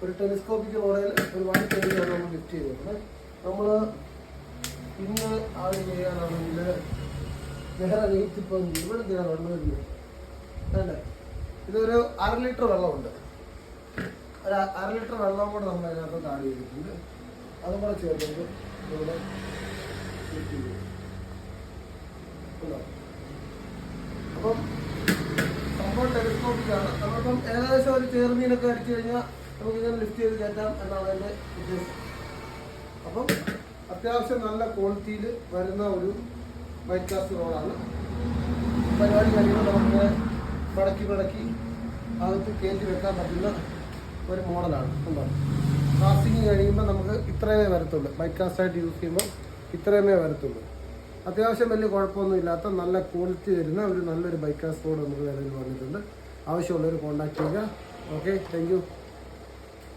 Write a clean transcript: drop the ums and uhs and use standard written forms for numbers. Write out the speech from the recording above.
ഒരു telescopic model ഒരു 120 നമ്മൾ ലിഫ്റ്റ് ചെയ്തിട്ടുണ്ട്. നമ്മൾ ഇന്ന് ആദ്യം ചെയ്യാനാണെങ്കിൽ നെഹ്റ വെയിറ്റ് ഇപ്പം 20 വെള്ളം വരുന്നത് അല്ലേ. ഇതൊരു 1/2 ലിറ്റർ വെള്ളമുണ്ട്. ഒരു 1/2 ലിറ്റർ വെള്ളം കൂടെ നമ്മൾ അതിനകത്ത് ആഡ് ചെയ്തിട്ടുണ്ട്. അതും കൂടെ ചേർത്തിട്ട് ഇവിടെ ലിഫ്റ്റ് ചെയ്യും. അപ്പം സംഭവം ടെലിസ്കോപ്പിക്കാണ്. നമ്മളിപ്പം ഏകദേശം ഒരു ചേർമീനൊക്കെ അടിച്ചു കഴിഞ്ഞാൽ നമുക്കിങ്ങനെ ലിഫ്റ്റ് ചെയ്ത് കയറ്റാം എന്നാണ് എൻ്റെ ഉദ്ദേശം. അപ്പം അത്യാവശ്യം നല്ല ക്വാളിറ്റിയിൽ വരുന്ന ഒരു വൈറ്റ് കാസ്റ്റ് റോഡാണ്. പരിപാടി കഴിയുമ്പോൾ നമുക്കിങ്ങനെ മടക്കി അകത്ത് കയറ്റി വെക്കാൻ പറ്റുന്ന ഒരു മോഡലാണ്. ഉണ്ടാവും കാസ്റ്റിങ് കഴിയുമ്പോൾ നമുക്ക് ഇത്രയുമേ വരത്തുള്ളൂ. വൈറ്റ് കാസ്റ്റായിട്ട് യൂസ് ചെയ്യുമ്പോൾ ഇത്രയുമേ വരത്തുള്ളൂ. അത്യാവശ്യം വലിയ കുഴപ്പമൊന്നും ഇല്ലാത്ത നല്ല ക്വാളിറ്റി വരുന്ന ഒരു നല്ലൊരു ബൈക്ക് കാസ്റ്റ് റോഡ് നമുക്ക് നിലവിൽ വന്നിട്ടുണ്ട്. ആവശ്യമുള്ളവർ കോൺടാക്ട് ചെയ്യുക. Okay, thank you.